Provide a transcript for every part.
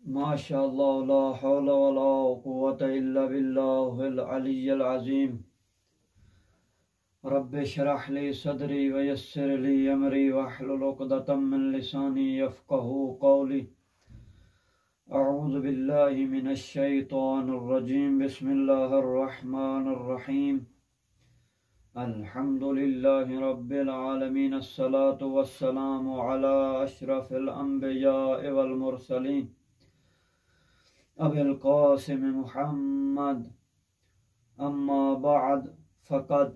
ماشاء اللہ لا حول ولا قوة الا باللہ العلی العظیم رب اشرح لی صدری ویسر لی امری واحلل عقدۃ من لسانی یفقهوا قولی اعوذ باللہ من الشیطان الرجیم بسم اللہ الرحمن الرحیم الحمد للہ رب العالمین الصلاة والسلام علی اشرف الانبیاء والمرسلین ابی القاسم محمد اما بعد فقد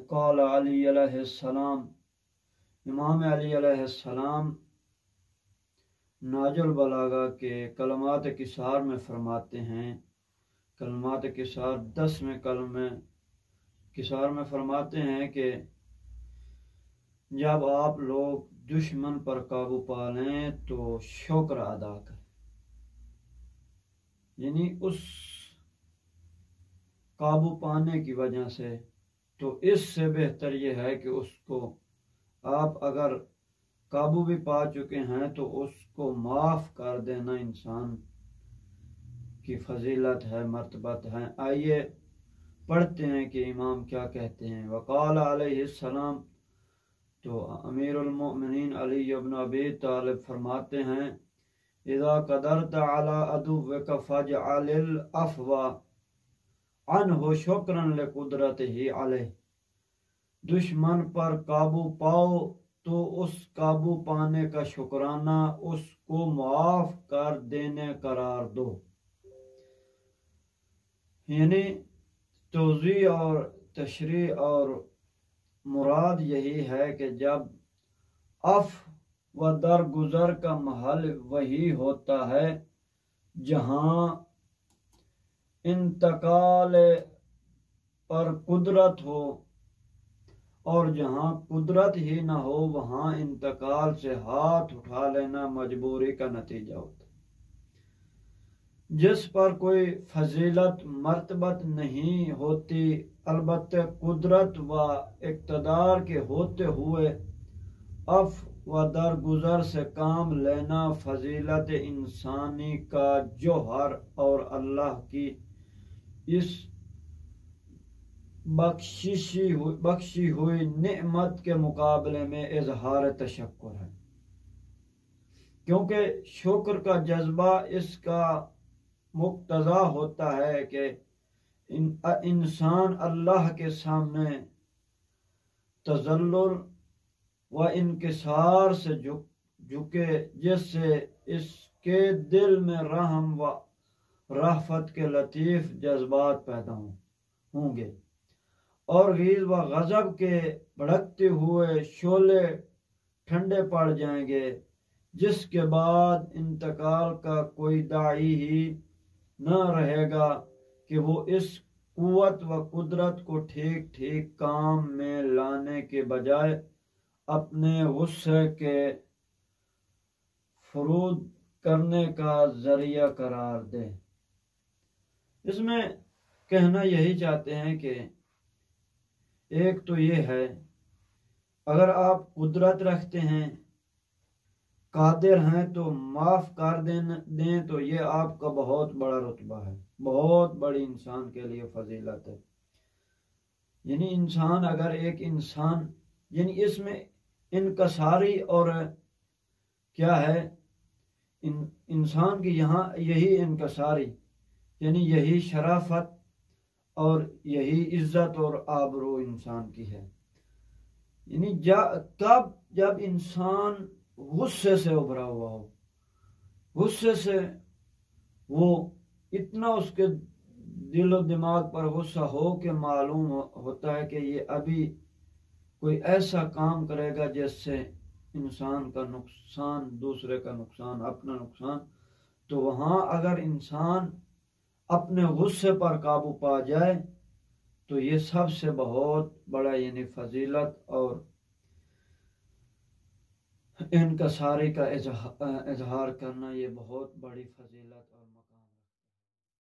قال علی علیہ السلام، امام علی علیہ السلام ناج البلاغہ کے کلمات کثار میں فرماتے ہیں، کلمات کثار 10 میں کلمے کثار میں فرماتے ہیں کہ جب آپ لوگ دشمن پر قابو پا لیں تو شکر ادا کریں، یعنی اس قابو پانے کی وجہ سے تو اس سے بہتر یہ ہے کہ اس کو آپ اگر قابو بھی پا چکے ہیں تو اس کو معاف کر دینا انسان کی فضیلت ہے، مرتبت ہے۔ آئیے پڑھتے ہیں کہ امام کیا کہتے ہیں۔ وقال علیہ السلام، تو امیر المؤمنین علی بن ابی طالب فرماتے ہیں، اذا قدرت على عدوك فاجعل العفو عنه شکرا لقدرته علیہ، دشمن پر قابو پاؤ تو اس قابو پانے کا شکرانہ اس کو معاف کر دینے قرار دو، یعنی توضیح اور تشریح اور مراد یہی ہے کہ جب عفو و درگزر کا محل وہی ہوتا ہے جہاں انتقال پر قدرت ہو، اور جہاں قدرت ہی نہ ہو وہاں انتقال سے ہاتھ اٹھا لینا مجبوری کا نتیجہ ہوتا ہے۔ جس پر کوئی فضیلت مرتبت نہیں ہوتی، البتہ قدرت و اقتدار کے ہوتے ہوئے عفو و درگزر سے کام لینا فضیلت انسانی کا جوہر اور اللہ کی اس بخشی ہوئی نعمت کے مقابلے میں اظہار تشکر ہے، کیونکہ شکر کا جذبہ اس کا مقتضا ہوتا ہے کہ انسان اللہ کے سامنے تذلل و انکسار سے جھکے، جس سے اس کے دل میں رحم و رأفت کے لطیف جذبات پیدا ہوں گے، اور غیظ و غضب کے بھڑکتے ہوئے شعلے ٹھنڈے پڑ جائیں گے، جس کے بعد انتقال کا کوئی داعی ہی نہ رہے گا کہ وہ اس قوت و قدرت کو ٹھیک ٹھیک کام میں لانے کے بجائے اپنے غصے کے فروغ کرنے کا ذریعہ قرار دے۔ اس میں کہنا یہی چاہتے ہیں کہ ایک تو یہ ہے، اگر آپ قدرت رکھتے ہیں، قادر ہیں تو معاف کر دیں تو یہ آپ کا بہت بڑا رتبہ ہے، بہت بڑی انسان کے لیے فضیلت ہے۔ یعنی انسان اگر ایک انسان، یعنی اس میں انکساری اور کیا ہے انسان کی یہاں یہی انکساری، یعنی یہی شرافت اور یہی عزت اور آبرو انسان کی ہے، یعنی جب انسان غصے سے ابھرا ہوا ہو، غصے سے وہ اتنا اس کے دل و دماغ پر غصہ ہو کہ معلوم ہوتا ہے کہ یہ ابھی کوئی ایسا کام کرے گا جس سے انسان کا نقصان، دوسرے کا نقصان، اپنا نقصان، تو وہاں اگر انسان اپنے غصے پر قابو پا جائے تو یہ سب سے بہت بڑا یعنی فضیلت اور انکساری کا اظہار کرنا، یہ بہت بڑی فضیلت